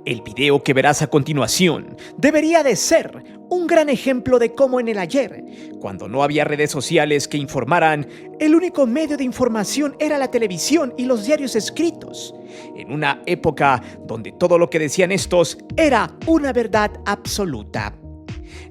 El video que verás a continuación debería de ser un gran ejemplo de cómo en el ayer, cuando no había redes sociales que informaran, el único medio de información era la televisión y los diarios escritos, en una época donde todo lo que decían estos era una verdad absoluta,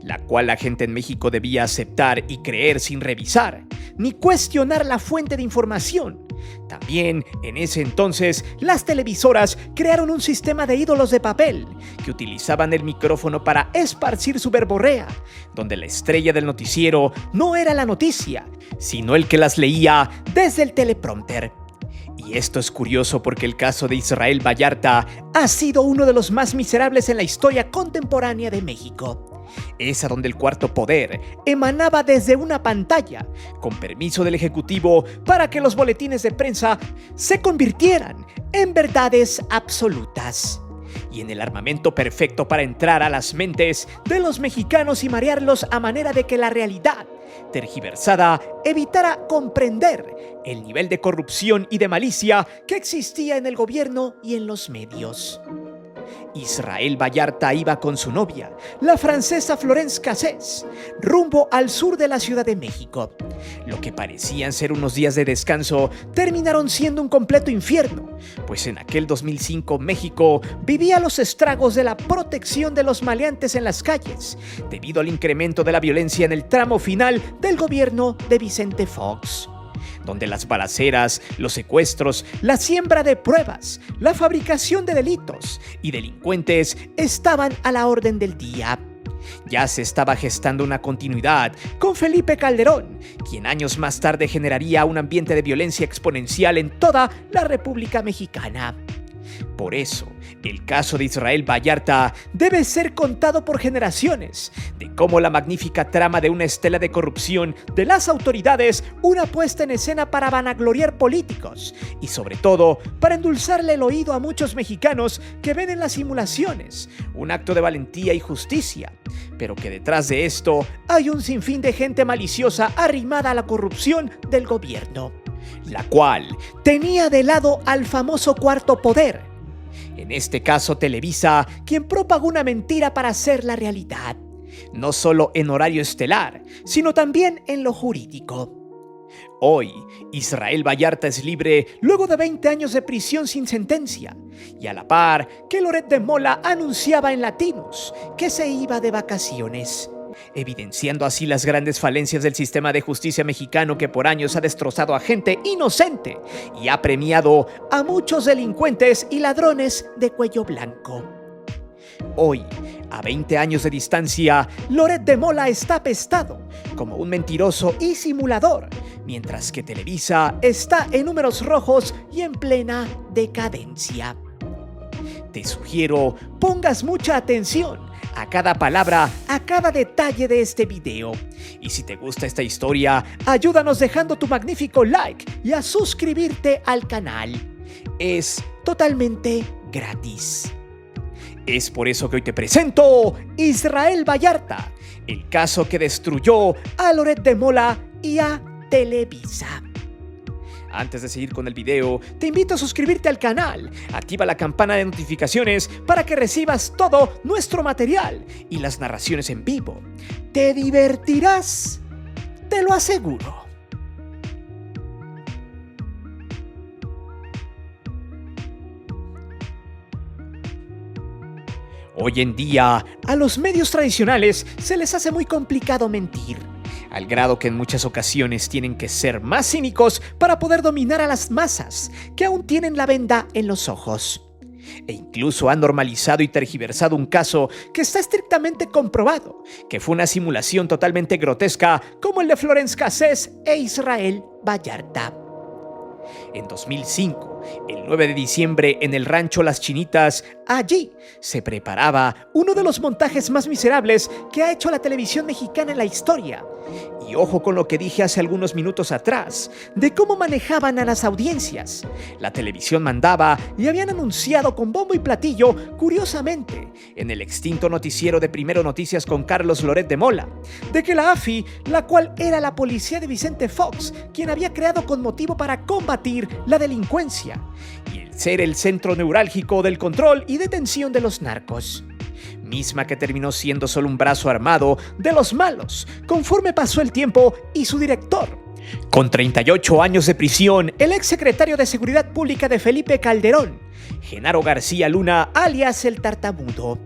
la cual la gente en México debía aceptar y creer sin revisar, ni cuestionar la fuente de información. También, en ese entonces, las televisoras crearon un sistema de ídolos de papel que utilizaban el micrófono para esparcir su verborrea, donde la estrella del noticiero no era la noticia, sino el que las leía desde el teleprompter. Y esto es curioso porque el caso de Israel Vallarta ha sido uno de los más miserables en la historia contemporánea de México. Esa donde el cuarto poder emanaba desde una pantalla, con permiso del Ejecutivo, para que los boletines de prensa se convirtieran en verdades absolutas. Y en el armamento perfecto para entrar a las mentes de los mexicanos y marearlos a manera de que la realidad tergiversada evitara comprender el nivel de corrupción y de malicia que existía en el gobierno y en los medios. Israel Vallarta iba con su novia, la francesa Florence Cassés, rumbo al sur de la Ciudad de México. Lo que parecían ser unos días de descanso terminaron siendo un completo infierno, pues en aquel 2005 México vivía los estragos de la protección de los maleantes en las calles, debido al incremento de la violencia en el tramo final del gobierno de Vicente Fox, donde las balaceras, los secuestros, la siembra de pruebas, la fabricación de delitos y delincuentes estaban a la orden del día. Ya se estaba gestando una continuidad con Felipe Calderón, quien años más tarde generaría un ambiente de violencia exponencial en toda la República Mexicana. Por eso, el caso de Israel Vallarta debe ser contado por generaciones, de cómo la magnífica trama de una estela de corrupción de las autoridades, una puesta en escena para vanagloriar políticos y sobre todo para endulzarle el oído a muchos mexicanos que ven en las simulaciones un acto de valentía y justicia, pero que detrás de esto hay un sinfín de gente maliciosa arrimada a la corrupción del gobierno, la cual tenía de lado al famoso cuarto poder. En este caso Televisa, quien propagó una mentira para hacerla realidad, no solo en horario estelar, sino también en lo jurídico. Hoy, Israel Vallarta es libre luego de 20 años de prisión sin sentencia, y a la par que Loret de Mola anunciaba en Latinos que se iba de vacaciones, evidenciando así las grandes falencias del sistema de justicia mexicano que por años ha destrozado a gente inocente y ha premiado a muchos delincuentes y ladrones de cuello blanco. Hoy, a 20 años de distancia, Loret de Mola está apestado como un mentiroso y simulador, mientras que Televisa está en números rojos y en plena decadencia. Te sugiero pongas mucha atención a cada palabra, a cada detalle de este video. Y si te gusta esta historia, ayúdanos dejando tu magnífico like y a suscribirte al canal. Es totalmente gratis. Es por eso que hoy te presento Israel Vallarta, el caso que destruyó a Loret de Mola y a Televisa. Antes de seguir con el video, te invito a suscribirte al canal, activa la campana de notificaciones para que recibas todo nuestro material y las narraciones en vivo. Te divertirás, te lo aseguro. Hoy en día, a los medios tradicionales se les hace muy complicado mentir, al grado que en muchas ocasiones tienen que ser más cínicos para poder dominar a las masas que aún tienen la venda en los ojos. E incluso han normalizado y tergiversado un caso que está estrictamente comprobado, que fue una simulación totalmente grotesca como el de Florence Cassés e Israel Vallarta. En 2005, el 9 de diciembre, en el rancho Las Chinitas, allí se preparaba uno de los montajes más miserables que ha hecho la televisión mexicana en la historia. Y ojo con lo que dije hace algunos minutos atrás, de cómo manejaban a las audiencias. La televisión mandaba y habían anunciado con bombo y platillo, curiosamente, en el extinto noticiero de Primero Noticias con Carlos Loret de Mola, de que la AFI, la cual era la policía de Vicente Fox, quien había creado con motivo para combatir la delincuencia, y el ser el centro neurálgico del control y detención de los narcos, misma que terminó siendo solo un brazo armado de los malos conforme pasó el tiempo y su director. Con 38 años de prisión, el exsecretario de Seguridad Pública de Felipe Calderón, Genaro García Luna, alias el Tartamudo.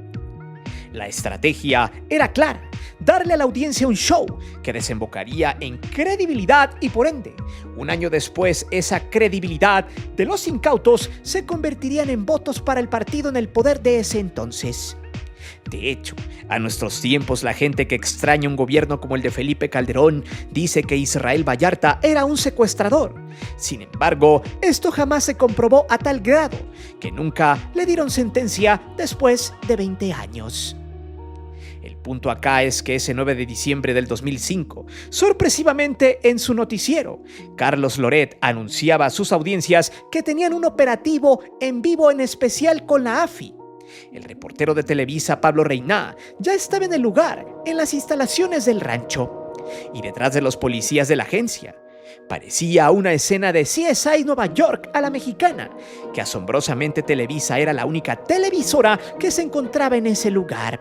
La estrategia era clara: darle a la audiencia un show que desembocaría en credibilidad y, por ende, un año después, esa credibilidad de los incautos se convertirían en votos para el partido en el poder de ese entonces. De hecho, a nuestros tiempos, la gente que extraña un gobierno como el de Felipe Calderón dice que Israel Vallarta era un secuestrador. Sin embargo, esto jamás se comprobó a tal grado que nunca le dieron sentencia después de 20 años. El punto acá es que ese 9 de diciembre del 2005, sorpresivamente en su noticiero, Carlos Loret anunciaba a sus audiencias que tenían un operativo en vivo, en especial con la AFI. El reportero de Televisa, Pablo Reina, ya estaba en el lugar, en las instalaciones del rancho, y detrás de los policías de la agencia. Parecía una escena de CSI Nueva York a la mexicana, que asombrosamente Televisa era la única televisora que se encontraba en ese lugar.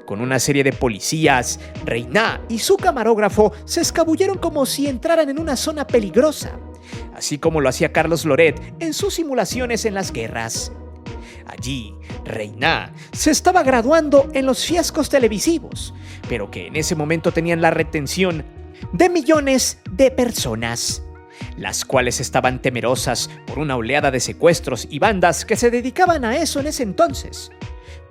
Con una serie de policías, Reina y su camarógrafo se escabulleron como si entraran en una zona peligrosa, así como lo hacía Carlos Loret en sus simulaciones en las guerras. Allí, Reina se estaba graduando en los fiascos televisivos, pero que en ese momento tenían la retención de millones de personas, las cuales estaban temerosas por una oleada de secuestros y bandas que se dedicaban a eso en ese entonces.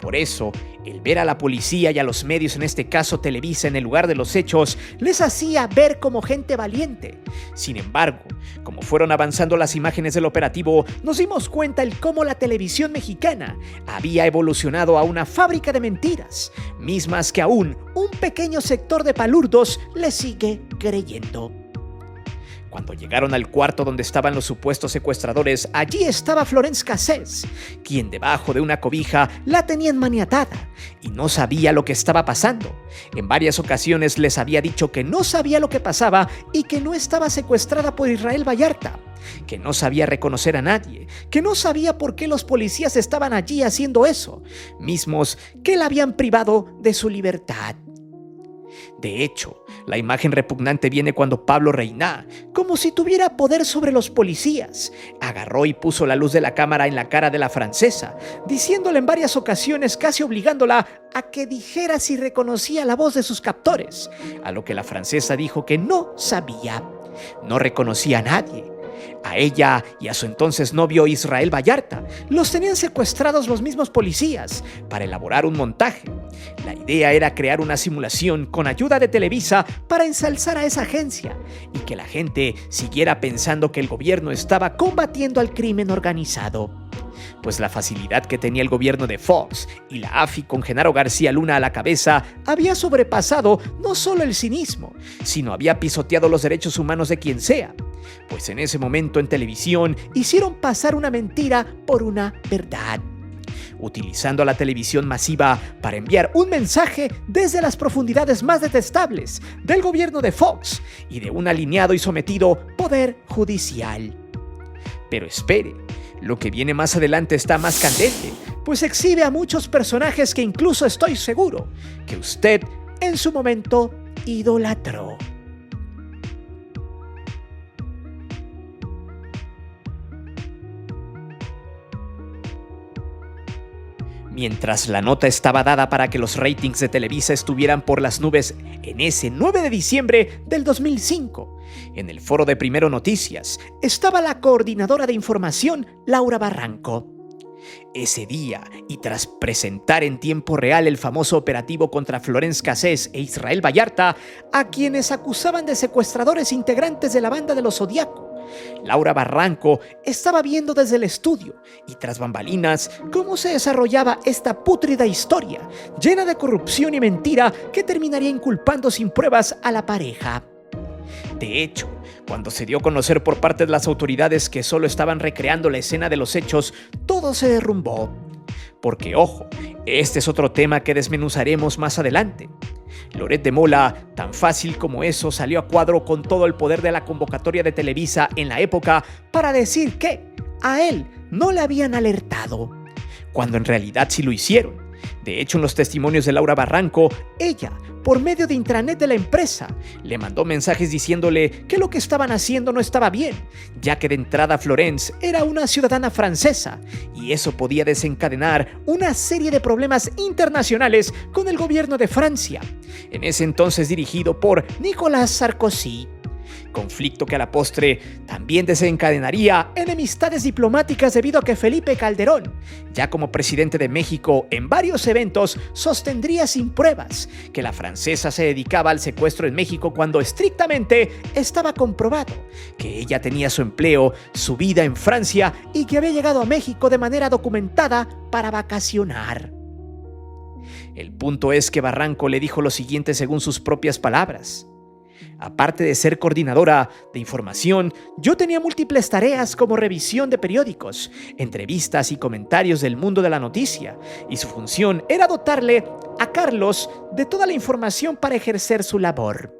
Por eso, el ver a la policía y a los medios, en este caso Televisa, en el lugar de los hechos, les hacía ver como gente valiente. Sin embargo, como fueron avanzando las imágenes del operativo, nos dimos cuenta el cómo la televisión mexicana había evolucionado a una fábrica de mentiras, mismas que aún un pequeño sector de palurdos le sigue creyendo. Cuando llegaron al cuarto donde estaban los supuestos secuestradores, allí estaba Florence Cassés, quien debajo de una cobija la tenían maniatada y no sabía lo que estaba pasando. En varias ocasiones les había dicho que no sabía lo que pasaba y que no estaba secuestrada por Israel Vallarta, que no sabía reconocer a nadie, que no sabía por qué los policías estaban allí haciendo eso, mismos que la habían privado de su libertad. De hecho, la imagen repugnante viene cuando Pablo Reina, como si tuviera poder sobre los policías, agarró y puso la luz de la cámara en la cara de la francesa, diciéndole en varias ocasiones, casi obligándola a que dijera si reconocía la voz de sus captores, a lo que la francesa dijo que no sabía, no reconocía a nadie. A ella y a su entonces novio Israel Vallarta los tenían secuestrados los mismos policías para elaborar un montaje. La idea era crear una simulación con ayuda de Televisa para ensalzar a esa agencia y que la gente siguiera pensando que el gobierno estaba combatiendo al crimen organizado. Pues la facilidad que tenía el gobierno de Fox y la AFI con Genaro García Luna a la cabeza había sobrepasado no solo el cinismo, sino había pisoteado los derechos humanos de quien sea. Pues en ese momento en televisión hicieron pasar una mentira por una verdad, utilizando a la televisión masiva para enviar un mensaje desde las profundidades más detestables del gobierno de Fox y de un alineado y sometido poder judicial. Pero espere, lo que viene más adelante está más candente, pues exhibe a muchos personajes que incluso estoy seguro que usted en su momento idolatró. Mientras la nota estaba dada para que los ratings de Televisa estuvieran por las nubes en ese 9 de diciembre del 2005, en el foro de Primero Noticias estaba la coordinadora de información, Laura Barranco. Ese día, y tras presentar en tiempo real el famoso operativo contra Florence Cassés e Israel Vallarta, a quienes acusaban de secuestradores integrantes de la banda de los Zodiaco, Laura Barranco estaba viendo desde el estudio y tras bambalinas cómo se desarrollaba esta pútrida historia, llena de corrupción y mentira que terminaría inculpando sin pruebas a la pareja. De hecho, cuando se dio a conocer por parte de las autoridades que solo estaban recreando la escena de los hechos, todo se derrumbó. Porque, ojo, este es otro tema que desmenuzaremos más adelante. Loret de Mola, tan fácil como eso, salió a cuadro con todo el poder de la convocatoria de Televisa en la época para decir que, a él no le habían alertado, cuando en realidad sí lo hicieron. De hecho, en los testimonios de Laura Barranco, ella, por medio de intranet de la empresa, le mandó mensajes diciéndole que lo que estaban haciendo no estaba bien, ya que de entrada Florence era una ciudadana francesa y eso podía desencadenar una serie de problemas internacionales con el gobierno de Francia, en ese entonces dirigido por Nicolas Sarkozy. Conflicto que a la postre también desencadenaría enemistades diplomáticas debido a que Felipe Calderón, ya como presidente de México, en varios eventos sostendría sin pruebas que la francesa se dedicaba al secuestro en México cuando estrictamente estaba comprobado que ella tenía su empleo, su vida en Francia y que había llegado a México de manera documentada para vacacionar. El punto es que Barranco le dijo lo siguiente según sus propias palabras: aparte de ser coordinadora de información, yo tenía múltiples tareas como revisión de periódicos, entrevistas y comentarios del mundo de la noticia, y su función era dotarle a Carlos de toda la información para ejercer su labor.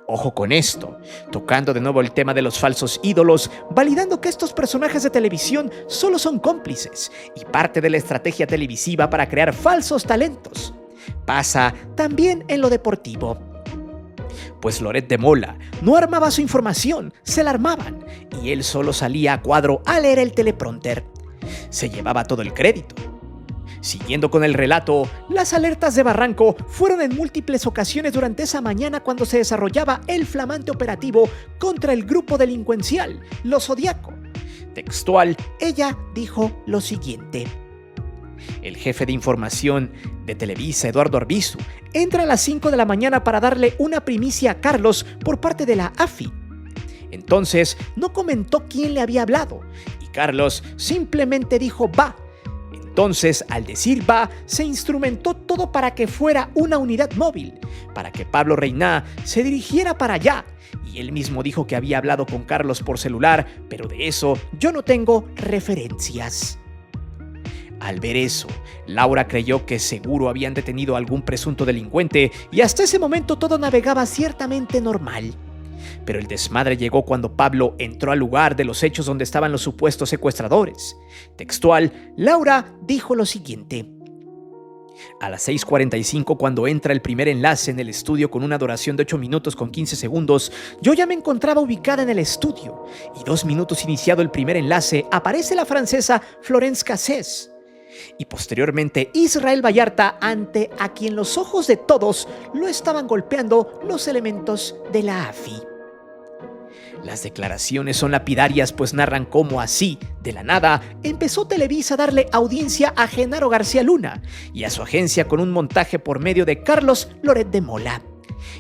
Ojo con esto, tocando de nuevo el tema de los falsos ídolos, validando que estos personajes de televisión solo son cómplices y parte de la estrategia televisiva para crear falsos talentos. Pasa también en lo deportivo. Pues Loret de Mola no armaba su información, se la armaban, y él solo salía a cuadro a leer el teleprompter. Se llevaba todo el crédito. Siguiendo con el relato, las alertas de Barranco fueron en múltiples ocasiones durante esa mañana cuando se desarrollaba el flamante operativo contra el grupo delincuencial, Los Zodiaco. Textual, ella dijo lo siguiente: el jefe de información de Televisa, Eduardo Arbizu, entra a las 5 de la mañana para darle una primicia a Carlos por parte de la AFI. Entonces, no comentó quién le había hablado, y Carlos simplemente dijo va. Entonces, al decir va, se instrumentó todo para que fuera una unidad móvil, para que Pablo Reina se dirigiera para allá, y él mismo dijo que había hablado con Carlos por celular, pero de eso yo no tengo referencias. Al ver eso, Laura creyó que seguro habían detenido a algún presunto delincuente y hasta ese momento todo navegaba ciertamente normal. Pero el desmadre llegó cuando Pablo entró al lugar de los hechos donde estaban los supuestos secuestradores. Textual, Laura dijo lo siguiente: a las 6:45, cuando entra el primer enlace en el estudio con una duración de 8 minutos con 15 segundos, yo ya me encontraba ubicada en el estudio, y 2 minutos iniciado el primer enlace, aparece la francesa Florence Cassés. Y posteriormente Israel Vallarta, ante a quien los ojos de todos lo estaban golpeando los elementos de la AFI. Las declaraciones son lapidarias, pues narran cómo así, de la nada, empezó Televisa a darle audiencia a Genaro García Luna y a su agencia con un montaje por medio de Carlos Loret de Mola,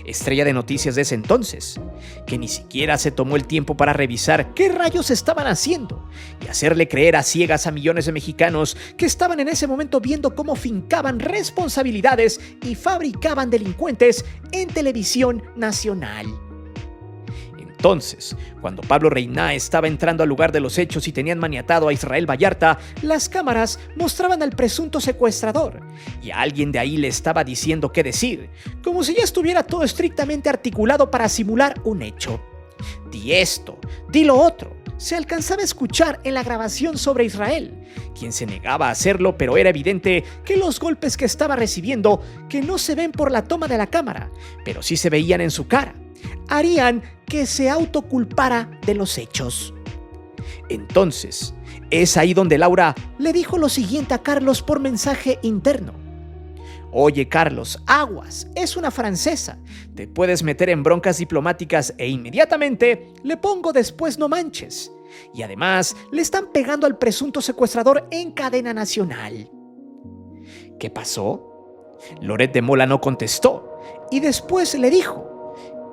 estrella de noticias de ese entonces, que ni siquiera se tomó el tiempo para revisar qué rayos estaban haciendo y hacerle creer a ciegas a millones de mexicanos que estaban en ese momento viendo cómo fincaban responsabilidades y fabricaban delincuentes en televisión nacional. Entonces, cuando Pablo Reina estaba entrando al lugar de los hechos y tenían maniatado a Israel Vallarta, las cámaras mostraban al presunto secuestrador y a alguien de ahí le estaba diciendo qué decir, como si ya estuviera todo estrictamente articulado para simular un hecho. Di esto, di lo otro. Se alcanzaba a escuchar en la grabación sobre Israel, quien se negaba a hacerlo, pero era evidente que los golpes que estaba recibiendo, que no se ven por la toma de la cámara, pero sí se veían en su cara, harían que se autoculpara de los hechos. Entonces, es ahí donde Laura le dijo lo siguiente a Carlos por mensaje interno: oye Carlos, aguas, es una francesa, te puedes meter en broncas diplomáticas, e inmediatamente le pongo después no manches. Y además le están pegando al presunto secuestrador en cadena nacional. ¿Qué pasó? Loret de Mola no contestó y después le dijo: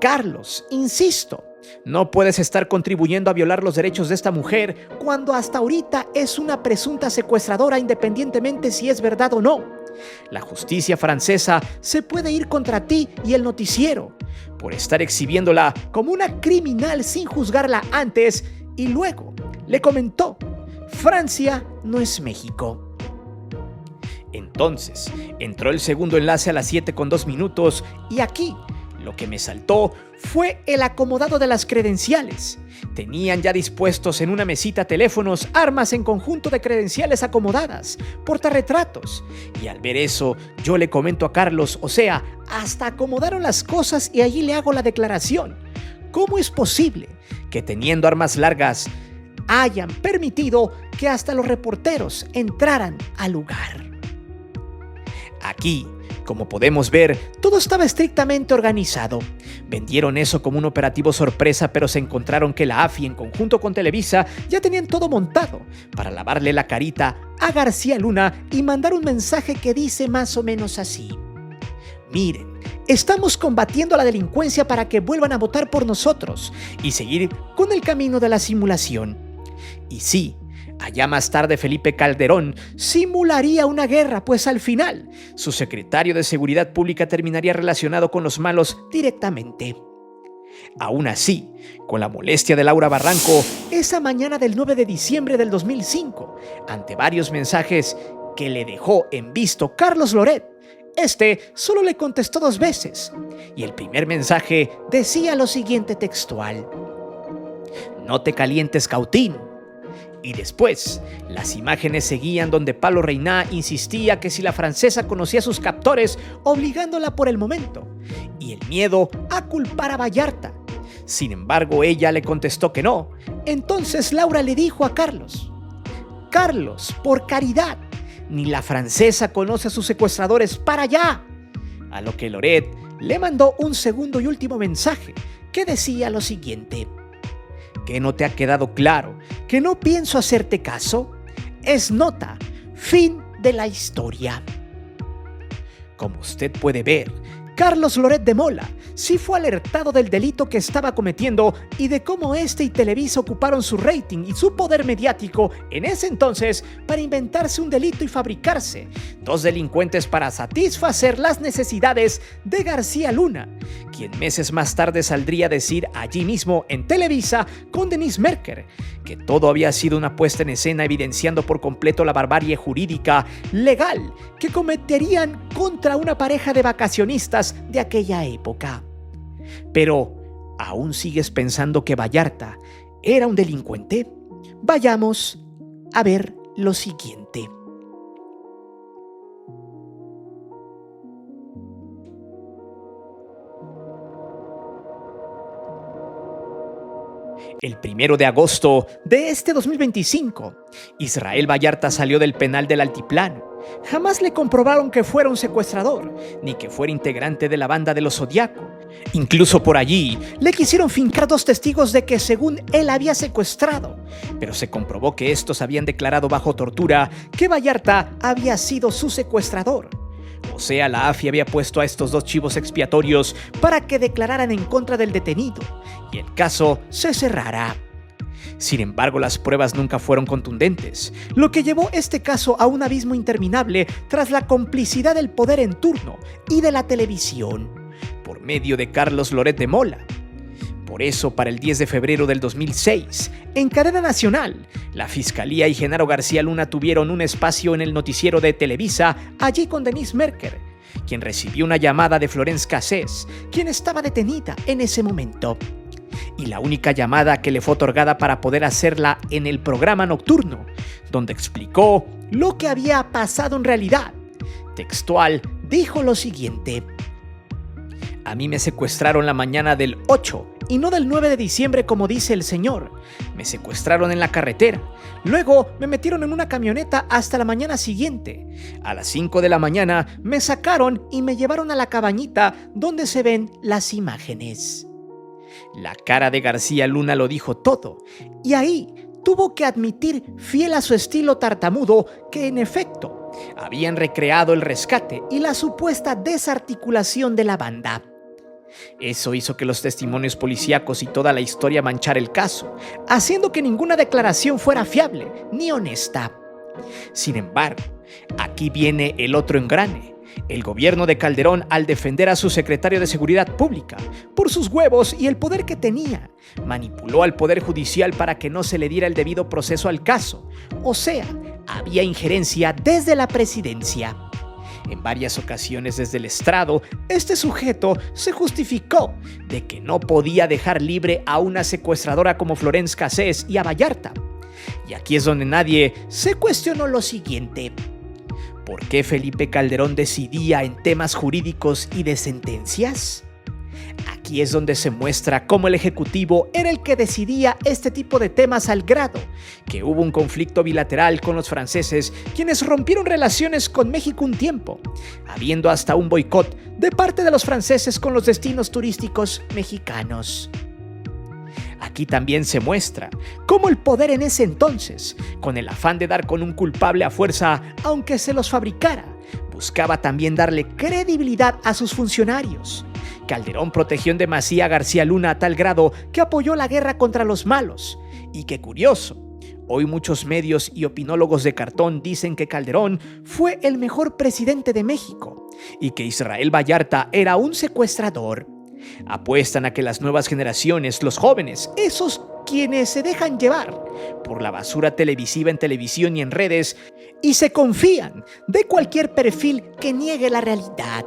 Carlos, insisto, no puedes estar contribuyendo a violar los derechos de esta mujer cuando hasta ahorita es una presunta secuestradora, independientemente si es verdad o no. La justicia francesa se puede ir contra ti y el noticiero por estar exhibiéndola como una criminal sin juzgarla antes. Y luego le comentó: Francia no es México. Entonces entró el segundo enlace a las 7:02 y aquí Lo que me saltó fue el acomodado de las credenciales. Tenían ya dispuestos en una mesita teléfonos, armas en conjunto de credenciales acomodadas, portarretratos. Y al ver eso, yo le comento a Carlos, o sea, hasta acomodaron las cosas y allí le hago la declaración. ¿Cómo es posible que teniendo armas largas hayan permitido que hasta los reporteros entraran al lugar? Aquí, como podemos ver, todo estaba estrictamente organizado. Vendieron eso como un operativo sorpresa, pero se encontraron que la AFI en conjunto con Televisa ya tenían todo montado para lavarle la carita a García Luna y mandar un mensaje que dice más o menos así: miren, estamos combatiendo a la delincuencia para que vuelvan a votar por nosotros y seguir con el camino de la simulación. Y sí, allá más tarde Felipe Calderón simularía una guerra, pues al final su secretario de Seguridad Pública terminaría relacionado con los malos directamente. Aún así, con la molestia de Laura Barranco, esa mañana del 9 de diciembre del 2005, ante varios mensajes que le dejó en visto Carlos Loret, solo le contestó 2 veces, y el primer mensaje decía lo siguiente textual: no te calientes, Cautín. Y después, las imágenes seguían donde Pablo Reyná insistía que si la francesa conocía a sus captores, obligándola por el momento, y el miedo a culpar a Vallarta. Sin embargo, ella le contestó que no. Entonces Laura le dijo a Carlos: Carlos, por caridad, ni la francesa conoce a sus secuestradores, para allá. A lo que Loret le mandó un segundo y último mensaje que decía lo siguiente: ¿qué no te ha quedado claro? ¿Que no pienso hacerte caso? Es nota. Fin de la historia. Como usted puede ver, Carlos Loret de Mola sí fue alertado del delito que estaba cometiendo y de cómo y Televisa ocuparon su rating y su poder mediático en ese entonces para inventarse un delito y fabricarse 2 delincuentes para satisfacer las necesidades de García Luna, quien meses más tarde saldría a decir allí mismo en Televisa con Denise Merker que todo había sido una puesta en escena, evidenciando por completo la barbarie jurídica legal que cometerían contra una pareja de vacacionistas de aquella época. Pero, ¿aún sigues pensando que Vallarta era un delincuente? Vayamos a ver lo siguiente. El 1 de agosto de 2025, Israel Vallarta salió del penal del Altiplano. Jamás le comprobaron que fuera un secuestrador, ni que fuera integrante de la banda de los Zodiaco. Incluso por allí le quisieron fincar 2 testigos de que según él había secuestrado, pero se comprobó que estos habían declarado bajo tortura que Vallarta había sido su secuestrador. O sea, la AFI había puesto a estos 2 chivos expiatorios para que declararan en contra del detenido y el caso se cerrara. Sin embargo, las pruebas nunca fueron contundentes, lo que llevó este caso a un abismo interminable tras la complicidad del poder en turno y de la televisión, por medio de Carlos Loret de Mola. Por eso, para el 10 de febrero del 2006, en cadena nacional, la Fiscalía y Genaro García Luna tuvieron un espacio en el noticiero de Televisa, allí con Denise Merker, quien recibió una llamada de Florence Cassés, quien estaba detenida en ese momento. Y la única llamada que le fue otorgada para poder hacerla en el programa nocturno, donde explicó lo que había pasado en realidad. Textual, dijo lo siguiente: a mí me secuestraron la mañana del 8 y no del 9 de diciembre como dice el señor. Me secuestraron en la carretera. Luego me metieron en una camioneta hasta la mañana siguiente. A las 5 de la mañana me sacaron y me llevaron a la cabañita donde se ven las imágenes. La cara de García Luna lo dijo todo, y ahí tuvo que admitir, fiel a su estilo tartamudo, que en efecto habían recreado el rescate y la supuesta desarticulación de la banda. Eso hizo que los testimonios policíacos y toda la historia manchara el caso, haciendo que ninguna declaración fuera fiable ni honesta. Sin embargo, aquí viene el otro engrane. El gobierno de Calderón, al defender a su secretario de Seguridad Pública por sus huevos y el poder que tenía, manipuló al Poder Judicial para que no se le diera el debido proceso al caso. O sea, había injerencia desde la presidencia. En varias ocasiones desde el estrado, este sujeto se justificó de que no podía dejar libre a una secuestradora como Florence Cassés y a Vallarta. Y aquí es donde nadie se cuestionó lo siguiente: ¿por qué Felipe Calderón decidía en temas jurídicos y de sentencias? Aquí es donde se muestra cómo el Ejecutivo era el que decidía este tipo de temas, al grado que hubo un conflicto bilateral con los franceses, quienes rompieron relaciones con México un tiempo, habiendo hasta un boicot de parte de los franceses con los destinos turísticos mexicanos. Aquí también se muestra cómo el poder en ese entonces, con el afán de dar con un culpable a fuerza, aunque se los fabricara, buscaba también darle credibilidad a sus funcionarios. Calderón protegió en demasía a García Luna a tal grado que apoyó la guerra contra los malos. Y qué curioso, hoy muchos medios y opinólogos de cartón dicen que Calderón fue el mejor presidente de México y que Israel Vallarta era un secuestrador. Apuestan a que las nuevas generaciones, los jóvenes, esos quienes se dejan llevar por la basura televisiva en televisión y en redes y se confían de cualquier perfil que niegue la realidad,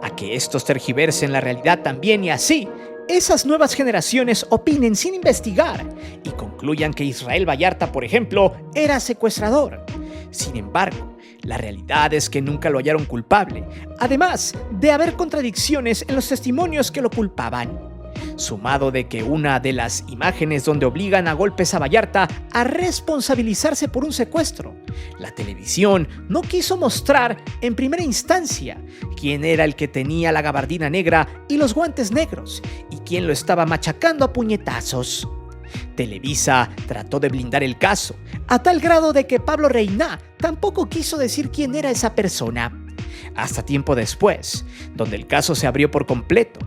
a que estos tergiversen la realidad también, y así esas nuevas generaciones opinen sin investigar y concluyan que Israel Vallarta, por ejemplo, era secuestrador. Sin embargo, la realidad es que nunca lo hallaron culpable, además de haber contradicciones en los testimonios que lo culpaban. Sumado de que una de las imágenes donde obligan a golpes a Vallarta a responsabilizarse por un secuestro, la televisión no quiso mostrar en primera instancia quién era el que tenía la gabardina negra y los guantes negros y quién lo estaba machacando a puñetazos. Televisa trató de blindar el caso, a tal grado de que Pablo Reina tampoco quiso decir quién era esa persona. Hasta tiempo después, donde el caso se abrió por completo.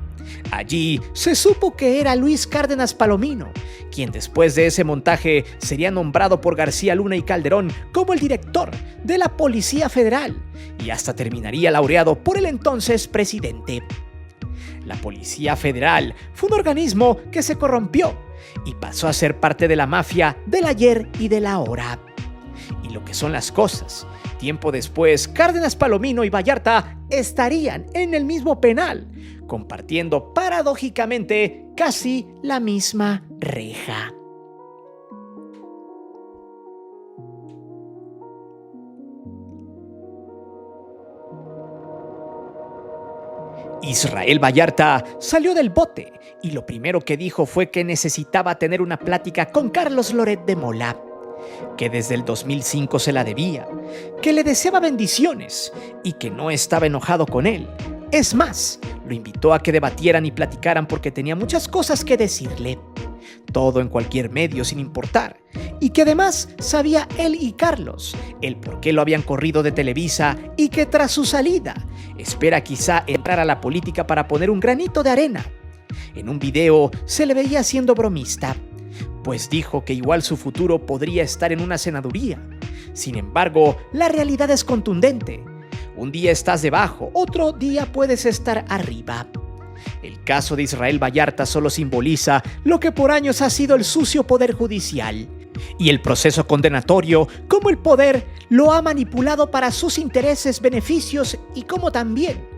Allí se supo que era Luis Cárdenas Palomino, quien después de ese montaje sería nombrado por García Luna y Calderón como el director de la Policía Federal y hasta terminaría laureado por el entonces presidente. La Policía Federal fue un organismo que se corrompió y pasó a ser parte de la mafia del ayer y del ahora. Y lo que son las cosas, tiempo después, Cárdenas Palomino y Vallarta estarían en el mismo penal, compartiendo paradójicamente casi la misma reja. Israel Vallarta salió del bote y lo primero que dijo fue que necesitaba tener una plática con Carlos Loret de Mola, que desde el 2005 se la debía, que le deseaba bendiciones y que no estaba enojado con él. Es más, lo invitó a que debatieran y platicaran porque tenía muchas cosas que decirle. Todo en cualquier medio sin importar. Y que además sabía él y Carlos el por qué lo habían corrido de Televisa y que tras su salida espera quizá entrar a la política para poner un granito de arena. En un video se le veía siendo bromista, pues dijo que igual su futuro podría estar en una senaduría. Sin embargo, la realidad es contundente. Un día estás debajo, otro día puedes estar arriba. El caso de Israel Vallarta solo simboliza lo que por años ha sido el sucio poder judicial y el proceso condenatorio, cómo el poder lo ha manipulado para sus intereses, beneficios y cómo también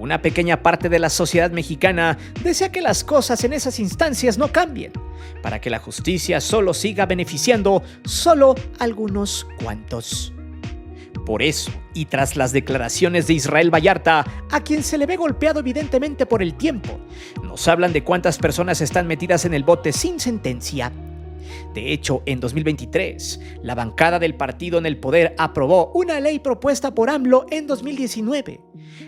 una pequeña parte de la sociedad mexicana desea que las cosas en esas instancias no cambien, para que la justicia solo siga beneficiando solo a algunos cuantos. Por eso, y tras las declaraciones de Israel Vallarta, a quien se le ve golpeado evidentemente por el tiempo, nos hablan de cuántas personas están metidas en el bote sin sentencia. De hecho, en 2023, la bancada del partido en el poder aprobó una ley propuesta por AMLO en 2019,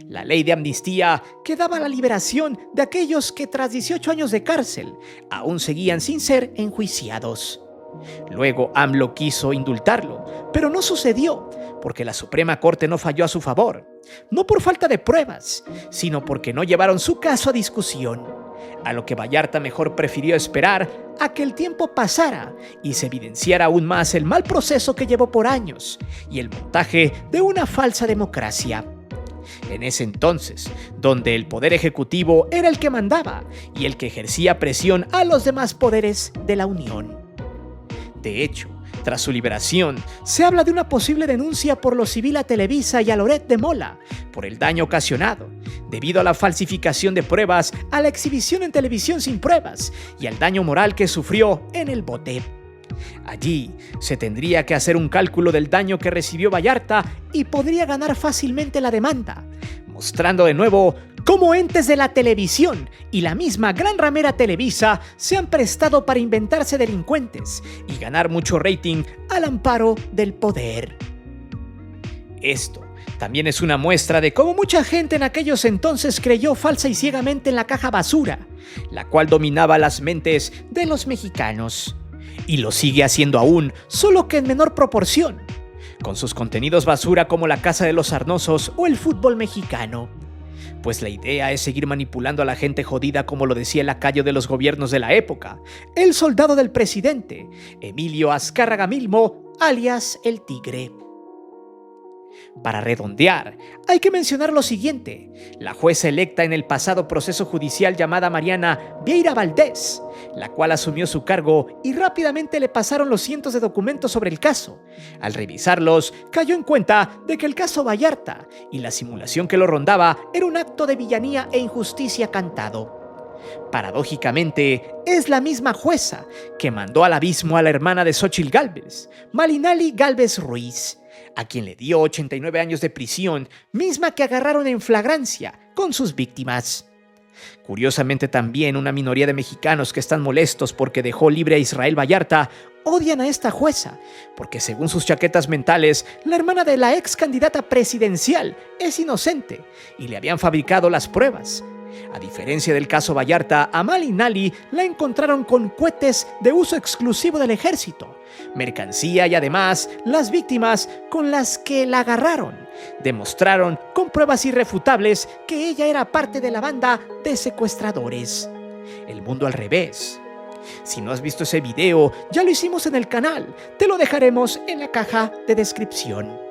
la ley de amnistía que daba la liberación de aquellos que tras 18 años de cárcel aún seguían sin ser enjuiciados. Luego AMLO quiso indultarlo, pero no sucedió porque la Suprema Corte no falló a su favor, no por falta de pruebas, sino porque no llevaron su caso a discusión, a lo que Vallarta mejor prefirió esperar a que el tiempo pasara y se evidenciara aún más el mal proceso que llevó por años y el montaje de una falsa democracia. En ese entonces, donde el poder ejecutivo era el que mandaba y el que ejercía presión a los demás poderes de la Unión. De hecho, Tras su liberación, se habla de una posible denuncia por lo civil a Televisa y a Loret de Mola por el daño ocasionado, debido a la falsificación de pruebas, a la exhibición en televisión sin pruebas y al daño moral que sufrió en el bote. Allí se tendría que hacer un cálculo del daño que recibió Vallarta y podría ganar fácilmente la demanda, mostrando de nuevo cómo entes de la televisión y la misma gran ramera Televisa se han prestado para inventarse delincuentes y ganar mucho rating al amparo del poder. Esto también es una muestra de cómo mucha gente en aquellos entonces creyó falsa y ciegamente en la caja basura, la cual dominaba las mentes de los mexicanos. Y lo sigue haciendo aún, solo que en menor proporción, con sus contenidos basura como La Casa de los Sarnosos o el fútbol mexicano. Pues la idea es seguir manipulando a la gente jodida, como lo decía el lacayo de los gobiernos de la época, el soldado del presidente, Emilio Azcárraga Milmo, alias el Tigre. Para redondear, hay que mencionar lo siguiente: la jueza electa en el pasado proceso judicial llamada Mariana Vieira Valdés, la cual asumió su cargo y rápidamente le pasaron los cientos de documentos sobre el caso. Al revisarlos, cayó en cuenta de que el caso Vallarta y la simulación que lo rondaba era un acto de villanía e injusticia cantado. Paradójicamente, es la misma jueza que mandó al abismo a la hermana de Xóchitl Gálvez, Malinali Gálvez Ruiz, a quien le dio 89 años de prisión, misma que agarraron en flagrancia con sus víctimas. Curiosamente, también una minoría de mexicanos que están molestos porque dejó libre a Israel Vallarta odian a esta jueza, porque según sus chaquetas mentales, la hermana de la ex candidata presidencial es inocente y le habían fabricado las pruebas. A diferencia del caso Vallarta, a Malinali la encontraron con cohetes de uso exclusivo del ejército, mercancía y además las víctimas con las que la agarraron demostraron con pruebas irrefutables que ella era parte de la banda de secuestradores. El mundo al revés. Si no has visto ese video, ya lo hicimos en el canal, te lo dejaremos en la caja de descripción.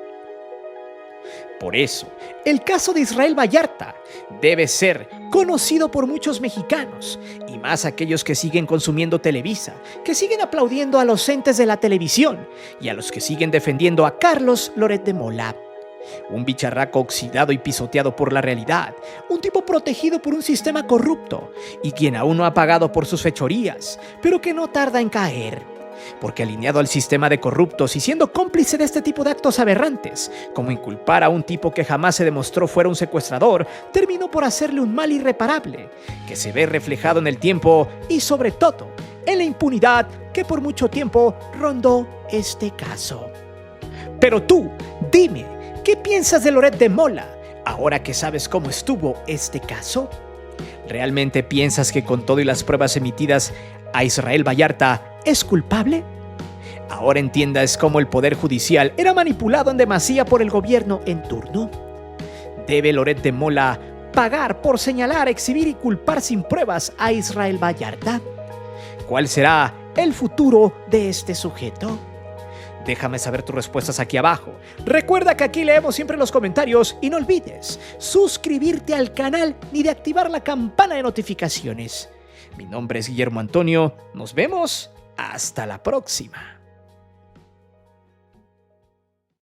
Por eso, el caso de Israel Vallarta debe ser conocido por muchos mexicanos, y más aquellos que siguen consumiendo Televisa, que siguen aplaudiendo a los entes de la televisión y a los que siguen defendiendo a Carlos Loret de Mola. Un bicharraco oxidado y pisoteado por la realidad, un tipo protegido por un sistema corrupto y quien aún no ha pagado por sus fechorías, pero que no tarda en caer. Porque alineado al sistema de corruptos y siendo cómplice de este tipo de actos aberrantes, como inculpar a un tipo que jamás se demostró fuera un secuestrador, terminó por hacerle un mal irreparable, que se ve reflejado en el tiempo y sobre todo en la impunidad que por mucho tiempo rondó este caso. Pero tú, dime, ¿qué piensas de Loret de Mola ahora que sabes cómo estuvo este caso? ¿Realmente piensas que con todo y las pruebas emitidas a Israel Vallarta es culpable? Ahora entiendas cómo el poder judicial era manipulado en demasía por el gobierno en turno. ¿Debe Loret de Mola pagar por señalar, exhibir y culpar sin pruebas a Israel Vallarta? ¿Cuál será el futuro de este sujeto? Déjame saber tus respuestas aquí abajo. Recuerda que aquí leemos siempre los comentarios y no olvides suscribirte al canal ni de activar la campana de notificaciones. Mi nombre es Guillermo Antonio. Nos vemos. Hasta la próxima.